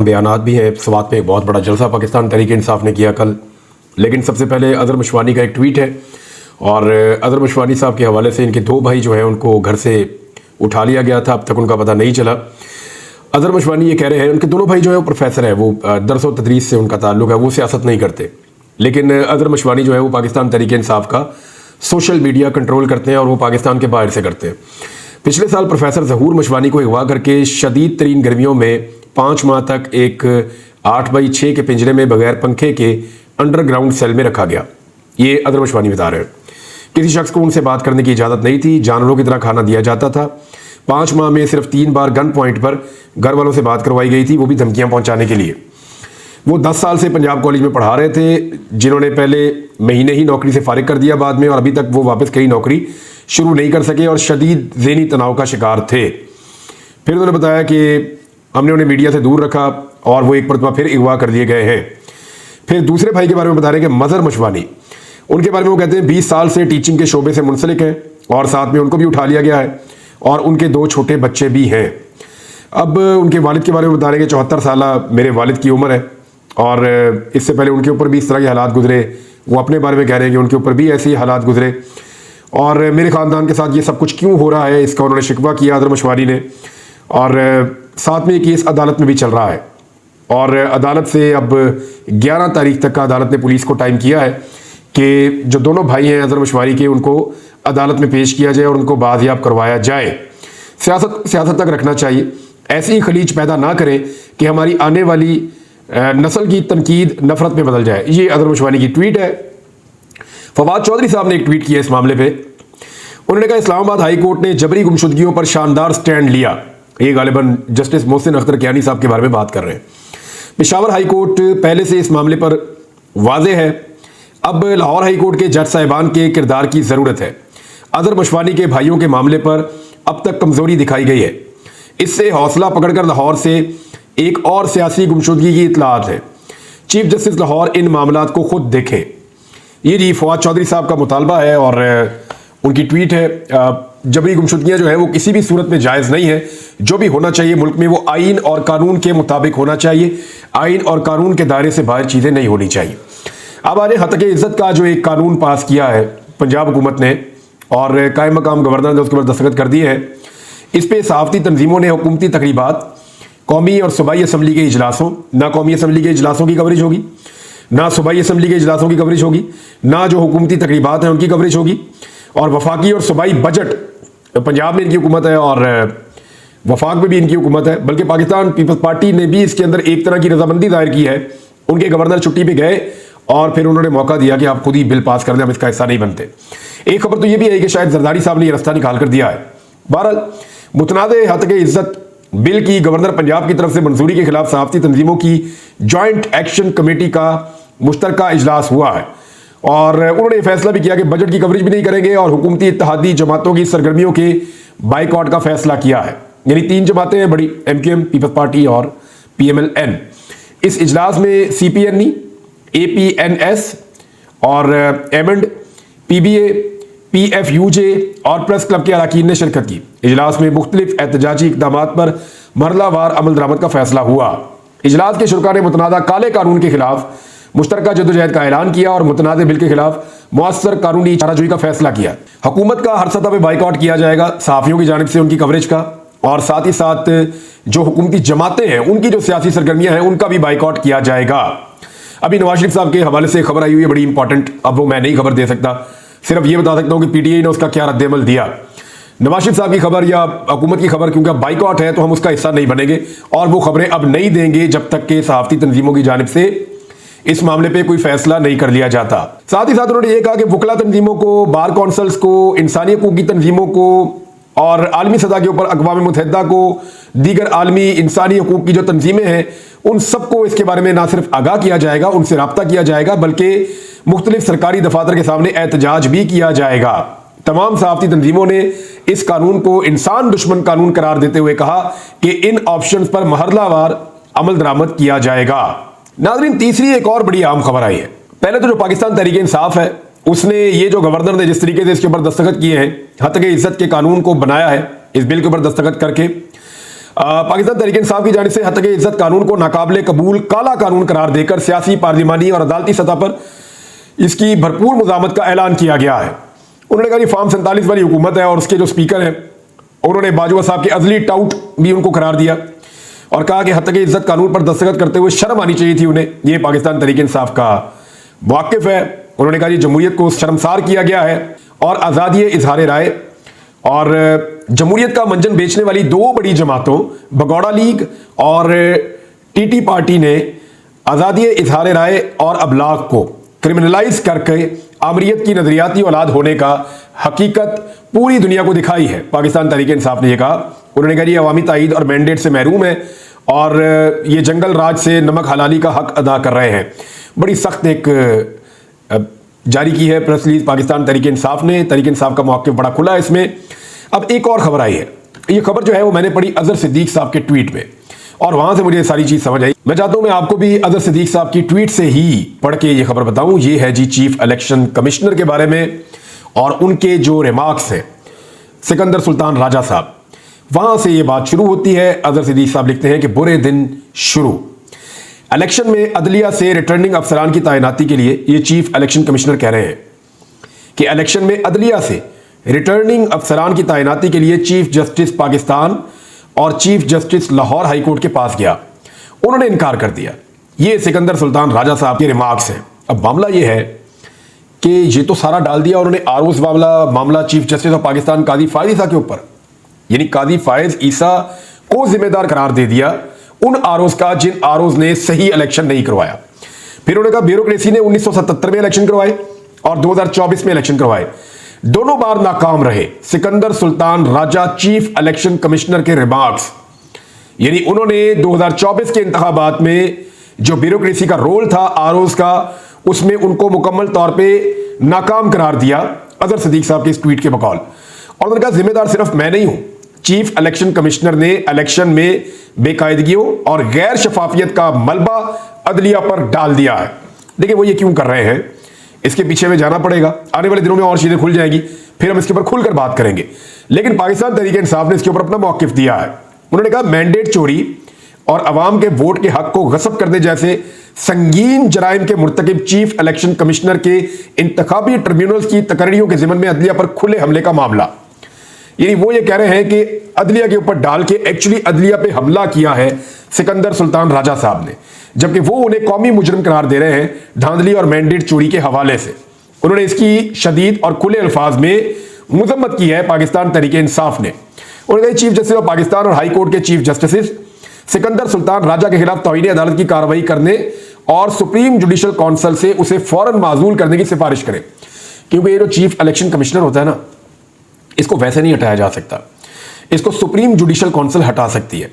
बयानात भी हैं। स्वात में एक बहुत बड़ा जलसा पाकिस्तान तहरीक इंसाफ ने किया कल। लेकिन सबसे पहले अजहर मशवानी का एक ट्वीट है और अजहर मशवानी साहब के हवाले से इनके दो भाई जो हैं उनको घर से उठा लिया गया था, अब तक उनका पता नहीं चला। अजहर मशवानी ये कह रहे हैं, उनके दोनों भाई जो है वो प्रोफेसर है, वो दरस व तदरीस से उनका ताल्लुक है, वो सियासत नहीं करते। लेकिन अजहर मशवानी जो है वो पाकिस्तान तहरीक इंसाफ का सोशल मीडिया कंट्रोल करते हैं और वो पाकिस्तान के बाहर से करते हैं। पिछले साल प्रोफेसर ज़हूर मशवानी को अगवा करके शदीद तरीन गर्मियों में 5 माह तक एक 8x6 के पिंजरे में बगैर पंखे के अंडरग्राउंड सेल में रखा गया। ये अजहर मशवानी बता रहे हैं। किसी शख्स को उनसे बात करने की इजाज़त नहीं थी, जानवरों की तरह खाना दिया जाता था। 5 माह में सिर्फ 3 बार गन पॉइंट पर घर वालों से बात करवाई गई थी, वो भी धमकियां पहुंचाने के लिए। वो 10 साल से पंजाब कॉलेज में पढ़ा रहे थे, जिन्होंने पहले महीने ही नौकरी से फारिग कर दिया बाद में, और अभी तक वो वापस कहीं नौकरी शुरू नहीं कर सके और शदीद ज़हनी तनाव का शिकार थे। फिर उन्होंने बताया कि हमने उन्हें मीडिया से दूर रखा और वो एक मरतबा फिर अगवा कर लिए गए हैं। फिर दूसरे भाई के बारे में बता रहे हैं कि मजहर मशवानी, उनके बारे में वो कहते हैं 20 साल से टीचिंग के शोबे से मुंसलिक हैं और साथ में उनको भी उठा लिया गया है और उनके 2 छोटे बच्चे भी हैं। अब उनके वालिद के बारे में बता रहे हैं कि 74 साल मेरे वालिद की उम्र है और इससे पहले उनके ऊपर भी इस तरह के हालात गुजरे। वो अपने बारे में कह रहे हैं कि उनके ऊपर भी ऐसे ही हालात गुजरे और मेरे ख़ानदान के साथ ये सब कुछ क्यों हो रहा है, इसका उन्होंने शिकवा किया अजहर मशवानी ने। और साथ में ये केस अदालत में भी चल रहा है और अदालत से अब 11 तारीख तक का अदालत ने पुलिस को टाइम किया है कि जो दोनों भाई हैं अजहर मशवानी के, उनको अदालत में पेश किया जाए और उनको बाजियाब करवाया जाए। सियासत तक रखना चाहिए, ऐसी ही खलीज पैदा ना करें कि हमारी आने वाली नस्ल की तनकीद नफरत में बदल जाए। ये अजहर मशवानी की ट्वीट है। फवाद चौधरी साहब ने एक ट्वीट किया इस मामले पे। उन्होंने कहा इस्लामाबाद हाई कोर्ट ने जबरी गुमशुदगियों पर शानदार स्टैंड लिया। ये गालिबन जस्टिस मोहसिन अख्तर कियानी साहब के बारे में बात कर रहे हैं। पेशावर हाई कोर्ट पहले से इस मामले पर वाज़ेह है, अब लाहौर हाई कोर्ट के जज साहिबान के किरदार की ज़रूरत है। अजहर मशवानी के भाइयों के मामले पर अब तक कमज़ोरी दिखाई गई है, इससे हौसला पकड़कर लाहौर से एक और सियासी गुमशुदगी की इतलात है। चीफ जस्टिस लाहौर इन मामलात को खुद देखें। ये जी फवाद चौधरी साहब का मुतालबा है और उनकी ट्वीट है। जबरी गुमशुदगियाँ जो है वो किसी भी सूरत में जायज़ नहीं है। जो भी होना चाहिए मुल्क में वो आइन और कानून के मुताबिक होना चाहिए। आइन और कानून के दायरे से बाहर चीज़ें नहीं होनी चाहिए। अब आज हतके इज़्ज़त का जो एक कानून पास किया है पंजाब हुकूमत ने और कायम मकाम गवर्नर ने उसके ऊपर दस्तखत कर दिए हैं। इस पर सहाफ़ती तंजीमों ने हुकूमती तकरीबात, कौमी और सूबाई असम्बली के इजलासों, ना कौमी असम्बली के इजलासों की कवरेज होगी, ना सूबाई असम्बली के इजलासों की कवरेज होगी, ना जो हुकूमती तकरीबात हैं उनकी कवरेज होगी। और वफाकी और सूबाई बजट, पंजाब में इनकी हुकूमत है और वफाक में भी इनकी हुकूमत है, बल्कि पाकिस्तान पीपल्स पार्टी ने भी इसके अंदर एक तरह की रजामंदी दायर की है। उनके गवर्नर छुट्टी पे गए और फिर उन्होंने मौका दिया कि आप खुद ही बिल पास कर दें, हम इसका हिस्सा नहीं बनते। एक खबर तो ये भी है कि शायद जरदारी साहब ने यह रास्ता निकाल कर दिया है। बहरहाल मुतनाज़े हतके इज़्ज़त बिल की गवर्नर पंजाब की तरफ से मंजूरी के खिलाफ सहाफ़ती तंजीमों की जॉइंट एक्शन कमेटी का मुश्तरका इजलास हुआ है और उन्होंने फैसला भी किया कि बजट की कवरेज भी नहीं करेंगे और हुकूमती इत्तेहादी जमातों की सरगर्मियों के बाइकआउट का फैसला किया है। यानी 3 जमातें हैं बड़ी, MQM, पीपल्स पार्टी और PMLN। इस इजलास में CPNE, APNS और एमंड, PBA, PFUJ और प्रेस क्लब के अरकान ने शिरकत की। इजलास में मुख्तलिफ एहतजाजी इक़दामात पर मरलावार अमल दरामद का फैसला हुआ। इजलास के शुरका ने मुतनाज़ा काले कानून के खिलाफ मुश्तरका जदोजहद का ऐलान किया और मुतनाज़े बिल के खिलाफ मुअस्सर कानूनी चाराजोई का फैसला किया। हुकूमत का हर सतह पर बाइकआउट किया जाएगा सहाफ़ियों की जानिब से उनकी कवरेज का, और साथ ही साथ जो हुकूमती जमातें हैं उनकी जो सियासी सरगर्मियां हैं उनका भी बाइकआउट किया जाएगा। अभी नवाज शरीफ साहब के हवाले से खबर आई हुई है बड़ी इंपॉर्टेंट, अब वो मैं नहीं खबर दे सकता, सिर्फ ये बता सकता हूँ कि PTI ने उसका क्या रद्द-ए-अमल दिया। नवाज शरीफ साहब की खबर या हुकूमत की खबर, क्योंकि बाइकआउट है तो हम उसका हिस्सा नहीं बनेंगे और वो खबरें अब नहीं देंगे जब तक के सहाफ़ती तंजीमों की जानिब से इस मामले पे कोई फैसला नहीं कर लिया जाता। साथ ही साथ उन्होंने ये कहा कि वकला तंजीमों को, बार कौंसल्स को, इंसानी हकूक़ की तंजीमों को और आलमी सतह के ऊपर अक़वाम मुत्तहिदा को, दीगर आलमी इंसानी हकूक़ की जो तंजीमें हैं उन सबको इसके बारे में ना सिर्फ आगाह किया जाएगा, उनसे रब्ता किया जाएगा, बल्कि मुख्तलिफ सरकारी दफातर के सामने एहतजाज भी किया जाएगा। तमाम सहाफ़ती तंजीमों ने इस कानून को इंसान दुश्मन कानून करार देते हुए कहा कि इन ऑप्शंस पर महरलावार अमल दरामद किया जाएगा। नाज़रीन, तीसरी एक और बड़ी अहम खबर आई है। पहले तो जो पाकिस्तान तहरीक इंसाफ है उसने ये जो गवर्नर ने जिस तरीके से इसके ऊपर दस्तखत किए हैं, हतके इज़्ज़त के कानून को बनाया है, इस बिल के ऊपर दस्तखत करके पाकिस्तान तहरीक इंसाफ की जानिब से हत्या के इज्जत कानून को नाकाबिले कबूल काला कानून करार देकर सियासी, पार्लिमानी और अदालती सतह पर इसकी भरपूर मुज़ामत का ऐलान किया गया है। उन्होंने कहा कि फॉर्म 47 वाली हुकूमत है और उसके जो स्पीकर हैं उन्होंने बाजवा साहब के अजली टाउट भी उनको करार दिया और कहा कि हत्या के इज्जत कानून पर दस्तखत करते हुए शर्म आनी चाहिए थी उन्हें। ये पाकिस्तान तहरीक इंसाफ का वाकिफ है। उन्होंने कहा कि जमहूरियत को शर्मसार किया गया है और आज़ादी इजहार राय और जमहूरियत का मंजन बेचने वाली दो बड़ी जमातों भगौड़ा लीग और टीटी पार्टी ने आज़ादी इजहार राय और अबलाग को क्रिमिनलाइज करके आमरीत की नजरियाती औलाद होने का हकीकत पूरी दुनिया को दिखाई है। पाकिस्तान तहरीक इंसाफ ने यह कहा। उन्होंने कहा ये अवामी ताईद और मैंडेट से महरूम है और ये जंगल राज से नमक हलाली का हक अदा कर रहे हैं। बड़ी सख्त एक जारी की है प्रेस रिलीज पाकिस्तान तहरीक इंसाफ ने। तहरीक इंसाफ का मौक़िफ़ बड़ा खुला है इसमें। अब एक और खबर आई है। ये खबर जो है वो मैंने पढ़ी अजहर सिद्दीक साहब के ट्वीट में और वहां से मुझे सारी चीज समझ आई। मैं चाहता हूं मैं आपको भी अजहर सिद्दीक साहब की ट्वीट से ही पढ़ के ये खबर बताऊं। ये है जी चीफ इलेक्शन कमिश्नर के बारे में और उनके जो रिमार्क्स हैं सिकंदर सुल्तान राजा साहब। वहां से ये बात शुरू होती है। अजहर सिद्दीक साहब लिखते हैं कि बुरे दिन शुरू। इलेक्शन में अदलिया से रिटर्निंग अफसरान की तैनाती के लिए ये चीफ इलेक्शन कमिश्नर कह रहे हैं कि इलेक्शन में अदलिया से रिटर्निंग अफसरान की तैनाती के लिए चीफ जस्टिस पाकिस्तान और chief justice Lahore high court के पास गया। उन्होंने इनकार कर दिया। ये सिकंदर सुल्तान राजा साहब के रिमार्क्स हैं। अब मामला ये है कि ये तो सारा डाल दिया उन्होंने आरोज मामला चीफ जस्टिस ऑफ पाकिस्तान काजी फायज ईसा के ऊपर, यानी काजी फायज ईसा को जिम्मेदार करार दे दिया उन आरोज का जिन आरोज ने सही इलेक्शन नहीं करवाया। फिर उन्होंने कहा ब्यूरोक्रेसी ने 1977 में इलेक्शन करवाए और 2024 में इलेक्शन करवाए, दोनों बार नाकाम रहे। Sikandar Sultan Raja chief election commissioner के रिमार्क्स, यानी उन्होंने 2024 के इंतखाबात में जो ब्यूरोक्रेसी का रोल था आरोज का, उसमें उनको मुकम्मल तौर पे नाकाम करार दिया अजहर सिद्दीक साहब के इस ट्वीट के बकौल। और उन्होंने कहा जिम्मेदार सिर्फ मैं नहीं हूं, चीफ इलेक्शन कमिश्नर ने इलेक्शन में बेकायदगियों और गैर शफाफियत का मलबा अदलिया पर डाल दिया है। देखिए वो ये क्यों कर रहे हैं, इसके पीछे में जाना पड़ेगा। आने वाले दिनों में और चीजें खुल जाएंगी, फिर हम इसके ऊपर खुलकर बात करेंगे। लेकिन पाकिस्तान तहरीक इंसाफ ने इसके ऊपर अपना मौकिफ दिया है। उन्होंने कहा मैंडेट चोरी और अवाम के वोट के हक को गसब करने जैसे संगीन जराइम के मुर्तकिब चीफ इलेक्शन कमिश्नर के इंतखाबी ट्रिब्यूनल्स की तकरीरों के जिम्मन में अदलिया पर खुले हमले का मामला, यानी वो ये कह रहे हैं कि अदलिया के ऊपर डाल के एक्चुअली अदलिया पे हमला किया है सिकंदर सुल्तान राजा साहब ने, जबकि वो उन्हें कौमी मुजरिम करार दे रहे हैं धांधली और मैंडेट चोरी के हवाले से। उन्होंने इसकी शदीद और खुले अल्फाज में मुजम्मत की है पाकिस्तान तहरीक इंसाफ ने। उन्होंने चीफ जस्टिस ऑफ पाकिस्तान और हाई कोर्ट के चीफ जस्टिस सिकंदर सुल्तान राजा के खिलाफ तौहीन अदालत की कार्रवाई करने और सुप्रीम जुडिशल काउंसिल से उसे फौरन माजूल करने की सिफारिश करें, क्योंकि ये जो चीफ इलेक्शन कमिश्नर होता है ना, इसको वैसे नहीं हटाया जा सकता, इसको सुप्रीम जुडिशल काउंसिल हटा सकती है।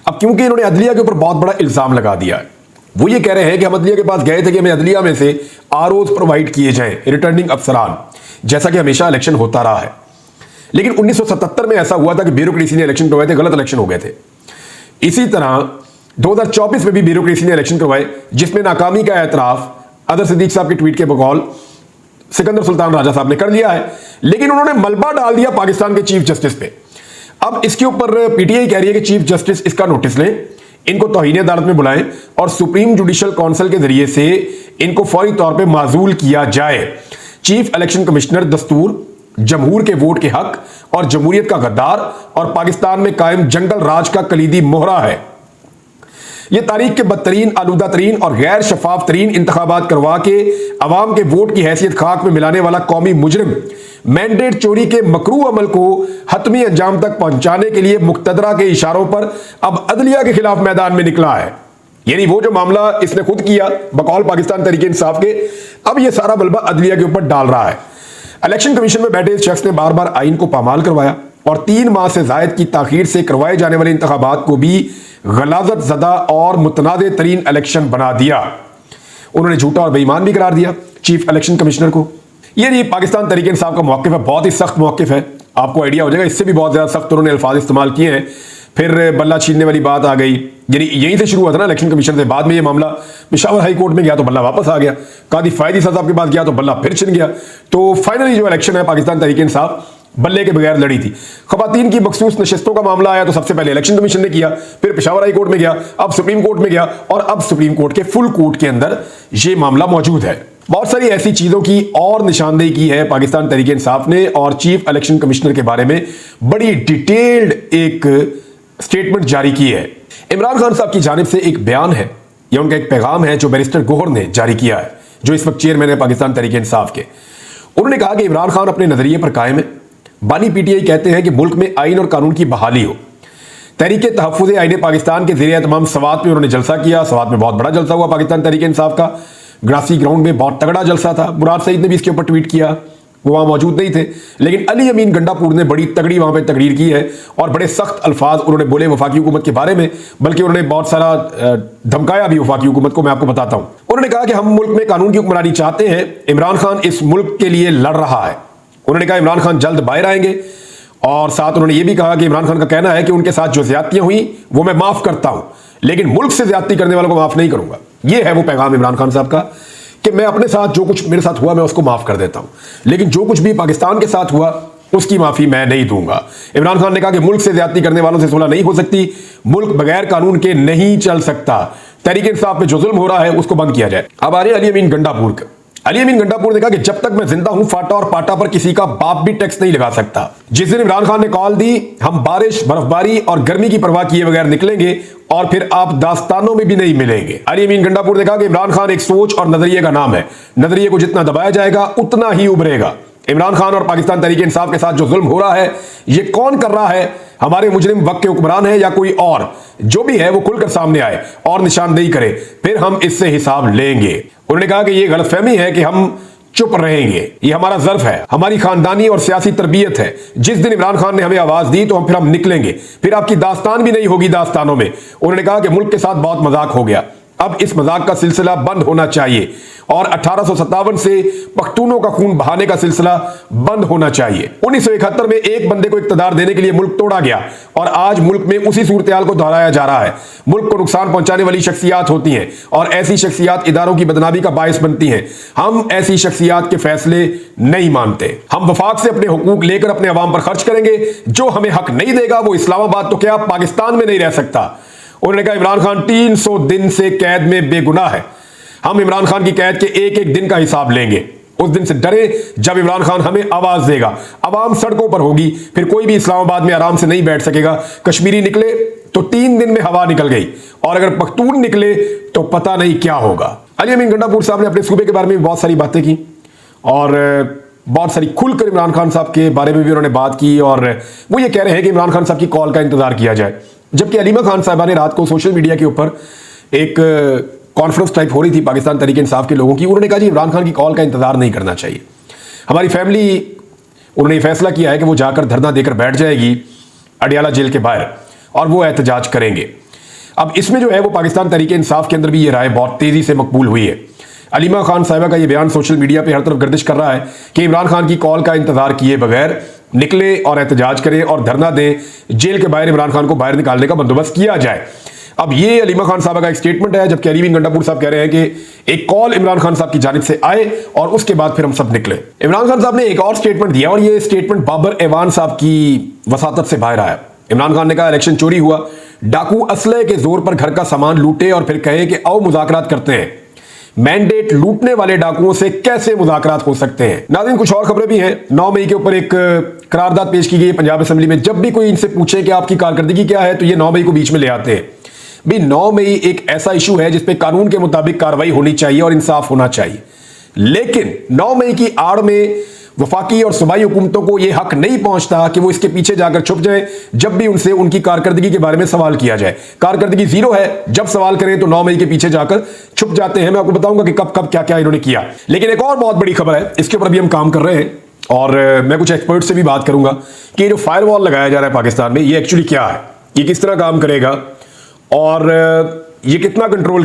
अब क्योंकि इन्होंने अदलिया के ऊपर बहुत बड़ा इल्जाम लगा दिया है, वो ये कह रहे हैं कि हम अदलिया के पास गए थे कि हमें अदलिया में से आरोज प्रोवाइड किए जाएं रिटर्निंग अफसरान, जैसा कि हमेशा इलेक्शन होता रहा है। लेकिन 1977 में ऐसा हुआ था कि ब्यूरोक्रेसी ने इलेक्शन करवाए थे, गलत इलेक्शन हो गए थे। इसी तरह 2024 में भी ब्यूरोक्रेसी ने इलेक्शन करवाए, जिसमें नाकामी का एतराफ अजहर सिद्दीक साहब के ट्वीट के बकौल सिकंदर सुल्तान राजा साहब ने कर लिया है। लेकिन उन्होंने मलबा डाल दिया पाकिस्तान के चीफ जस्टिस पे। अब इसके ऊपर पीटीआई कह रही है कि चीफ जस्टिस इसका नोटिस लें, इनको तौहीन अदालत में बुलाएं और सुप्रीम जुडिशल काउंसिल के जरिए से इनको फौरी तौर पे माजूल किया जाए। चीफ इलेक्शन कमिश्नर दस्तूर, जमहूर के वोट के हक और जमहूरियत का गद्दार और पाकिस्तान में कायम जंगल राज का कलीदी मोहरा है। यह तारीख के बदतरीन, आलूदा तरीन और गैर शफाफ तरीन इंतखाबात करवा के अवाम के वोट की हैसियत खाक में मिलाने वाला कौमी मुजरिम मैंडेट चोरी के मकरू अमल को हतमी अंजाम तक पहुंचाने के लिए मुक्तदरा के इशारों पर अब अदलिया के खिलाफ मैदान में निकला है। यानी वो जो मामला इसने खुद किया बकौल पाकिस्तान तहरीक इंसाफ के, अब यह सारा मलबा अदलिया के ऊपर डाल रहा है। इलेक्शन कमीशन में बैठे इस शख्स ने बार बार आइन को पामाल करवाया और 3 माह से जायद की ताखीर से करवाए जाने वाले इंतखाबात को भी गलाजत ज़दा और मुतनाज़ तरीन इलेक्शन बना दिया। उन्होंने झूठा और बेईमान भी करार दिया चीफ इलेक्शन कमिश्नर को। ये पाकिस्तान तहरीक इंसाफ का मौक़िफ़ है, बहुत ही सख्त मौक़िफ़ है। आपको आइडिया हो जाएगा, इससे भी बहुत ज़्यादा सख्त उन्होंने अल्फाज इस्तेमाल किए हैं। फिर बल्ला छीनने वाली बात आ गई, यानी यहीं से शुरू हुआ था ना इलेक्शन कमीशन से। बाद में ये मामला पेशावर हाई कोर्ट में गया तो बल्ला वापस आ गया, कादी फायद ईसा साहब के पास गया तो बल्ला फिर छिन गया। तो फाइनली जो इलेक्शन है पाकिस्तान तहरीक इंसाफ बल्ले के बगैर लड़ी थी। खवातीन की मखसूस नशिस्तों का मामला आया तो सबसे पहले इलेक्शन कमीशन ने किया, फिर पेशावर हाई कोर्ट में गया, अब सुप्रीम कोर्ट में गया और अब सुप्रीम कोर्ट के फुल कोर्ट के अंदर यह मामला मौजूद है। बहुत सारी ऐसी चीजों की और निशानदेही की है पाकिस्तान तहरीक इंसाफ ने और चीफ इलेक्शन कमिश्नर के बारे में बड़ी डिटेल्ड एक स्टेटमेंट जारी की है। इमरान खान साहब की जानिब से एक बयान है या उनका एक पैगाम है जो बैरिस्टर गोहर ने जारी किया है, जो इस वक्त चेयरमैन है पाकिस्तान तहरीक इंसाफ के। उन्होंने कहा कि इमरान खान अपने नजरिए पर कायम है। बानी पीटीआई कहते हैं कि मुल्क में आइन और कानून की बहाली हो। तहरीक तहफ्फुज़ आइन पाकिस्तान के ज़रिए तमाम सवात में उन्होंने जलसा किया। सवात में बहुत बड़ा जलसा हुआ पाकिस्तान तहरीक इंसाफ का, ग्रासी ग्राउंड में बहुत तगड़ा जलसा था। मुराद सईद ने भी इसके ऊपर ट्वीट किया, वो वहां मौजूद नहीं थे, लेकिन अली अमीन गंडापुर ने बड़ी तगड़ी वहां पे तकरीर की है और बड़े सख्त अल्फाज उन्होंने बोले वफाकी हुकूमत के बारे में, बल्कि उन्होंने बहुत सारा धमकाया भी वफाकी हुकूमत को। मैं आपको बताता हूं, उन्होंने कहा कि हम मुल्क में कानून की हुक्मरानी चाहते हैं, इमरान खान इस मुल्क के लिए लड़ रहा है। उन्होंने कहा इमरान खान जल्द बाहर आएंगे और साथ उन्होंने ये भी कहा कि इमरान खान का कहना है कि उनके साथ जो ज्यादतियां हुई वो मैं माफ करता हूं, लेकिन मुल्क से ज्यादती करने वालों को माफ नहीं करूंगा। यह है वो पैगाम इमरान खान साहब का कि मैं अपने साथ जो कुछ मेरे साथ हुआ मैं उसको माफ कर देता हूं, लेकिन जो कुछ भी पाकिस्तान के साथ हुआ उसकी माफी मैं नहीं दूंगा। इमरान खान ने कहा कि मुल्क से ज्यादती करने वालों से सुलह नहीं हो सकती, मुल्क बगैर कानून के नहीं चल सकता, तहरीक इंसाफ पे जो जुल्म हो रहा है उसको बंद किया जाए। अब आ रहे अली अमीन गंडापुर। अली अमीन गंडापुर ने कहा कि जब तक मैं जिंदा हूं फाटा और पाटा पर किसी का बाप भी टैक्स नहीं लगा सकता। जिस दिन इमरान खान ने कॉल दी हम बारिश बर्फबारी और गर्मी की परवाह किए बगैर निकलेंगे और फिर आप दास्तानों में भी नहीं मिलेंगे। अली अमीन गंडापुर ने कहा कि इमरान खान एक सोच और नजरिए का नाम है, नजरिए को जितना दबाया जाएगा उतना ही उभरेगा। इमरान खान और पाकिस्तान तहरीक इंसाफ के साथ जो जुल्म हो रहा है ये कौन कर रहा है, हमारे मुजरिम वक्त के हुक्मरान है या कोई और, जो भी है वो खुलकर सामने आए और निशानदेही करे, फिर हम इससे हिसाब लेंगे। उन्होंने कहा कि ये गलतफहमी है कि हम चुप रहेंगे, ये हमारा ज़र्फ है, हमारी खानदानी और सियासी तरबियत है। जिस दिन इमरान खान ने हमें आवाज दी तो हम निकलेंगे, फिर आपकी दास्तान भी नहीं होगी दास्तानों में। उन्होंने कहा कि मुल्क के साथ बहुत मजाक हो गया, अब इस मजाक का सिलसिला बंद होना चाहिए और 1857 से पख्तूनों का खून बहाने का सिलसिला बंद होना चाहिए। 1971 में एक बंदे को इक्तदार देने के लिए मुल्क तोड़ा गया और आज मुल्क में उसी सूरत-ए-हाल को दोहराया जा रहा है। मुल्क को नुकसान पहुंचाने वाली शख्सियात होती हैं और ऐसी शख्सियात इदारों की बदनामी का बायस बनती हैं। हम ऐसी शख्सियात के फैसले नहीं मानते। हम वफाक से अपने हुकूक लेकर अपने अवाम पर खर्च करेंगे। जो हमें हक नहीं देगा वो इस्लामाबाद तो क्या पाकिस्तान में नहीं रह सकता। उन्होंने कहा इमरान खान 300 दिन से कैद में बेगुनाह है, हम इमरान खान की कैद के एक एक दिन का हिसाब लेंगे। उस दिन से डरे जब इमरान खान हमें आवाज देगा। अवाम सड़कों पर होगी, फिर कोई भी इस्लामाबाद में आराम से नहीं बैठ सकेगा। कश्मीरी निकले तो 3 दिन में हवा निकल गई और अगर पख्तून निकले तो पता नहीं क्या होगा। अली अमीन गंडापुर साहब ने अपने सूबे के बारे में बहुत सारी बातें की और बहुत सारी खुलकर इमरान खान साहब के बारे में भी उन्होंने बात की और वो ये कह रहे हैं कि इमरान खान साहब की कॉल का इंतजार किया जाए। जबकि अलीमा खान साहबा ने रात को सोशल मीडिया के ऊपर एक कॉन्फ्रेंस टाइप हो रही थी पाकिस्तान तहरीक इंसाफ के लोगों की, उन्होंने कहा जी इमरान खान की कॉल का इंतजार नहीं करना चाहिए। हमारी फैमिली, उन्होंने फैसला किया है कि वो जाकर धरना देकर बैठ जाएगी अडियाला जेल के बाहर और वो एहतजाज करेंगे। अब इसमें जो है वो पाकिस्तान तहरीक इंसाफ के अंदर भी ये राय बहुत तेजी से मकबूल हुई है। अलीमा खान साहिबा का ये बयान सोशल मीडिया पे हर तरफ गर्दिश कर रहा है कि इमरान खान की कॉल का इंतजार किए बगैर निकले और एहतजाज करें और धरना दें, जेल के बाहर इमरान खान को बाहर निकालने का बंदोबस्त किया जाए। अब ये अलीमा खान साहबा का एक स्टेटमेंट है, जबकि अली अमीन गंडापुर साहब कह रहे हैं कि एक कॉल इमरान खान साहब की जानिब से आए और उसके बाद फिर हम सब निकले। इमरान खान साहब ने एक और स्टेटमेंट दिया और ये स्टेटमेंट बाबर एवान साहब की वसातत से बाहर आया। इमरान खान ने कहा इलेक्शन चोरी हुआ, डाकू असले के जोर पर घर का सामान लूटे और फिर कहे कि आओ मुज़ाकरात करते हैं। मैंडेट लूटने वाले डाकुओं से कैसे मुज़ाकरात हो सकते हैं। नाज़रीन कुछ और खबरें भी हैं। 9 मई के ऊपर एक करारदाद पेश की गई पंजाब असेंबली में। जब भी कोई इनसे पूछे कि आपकी कारकर्दगी क्या है तो ये 9 मई को बीच में ले आते हैं। भाई 9 मई एक ऐसा इशू है जिसपे कानून के मुताबिक कार्रवाई होनी चाहिए और इंसाफ होना चाहिए, लेकिन 9 मई की आड़ में वफाकी और सूबाई हुकूमतों को यह हक नहीं पहुंचता कि वो इसके पीछे जाकर छुप जाए जब भी उनसे उनकी कारकर्दगी के बारे में सवाल किया जाए। कारकर्दगी जीरो है, जब सवाल करें तो 9 मई के पीछे जाकर छुप जाते हैं। मैं आपको बताऊंगा कि कब कब क्या क्या इन्होंने किया। लेकिन एक और बहुत बड़ी खबर है, इसके ऊपर भी हम काम कर रहे हैं और मैं कुछ एक्सपर्ट से भी बात करूंगा कि जो फायरवॉल लगाया जा रहा है पाकिस्तान में, ये एक्चुअली क्या है, ये किस तरह काम करेगा और ये कितना कंट्रोल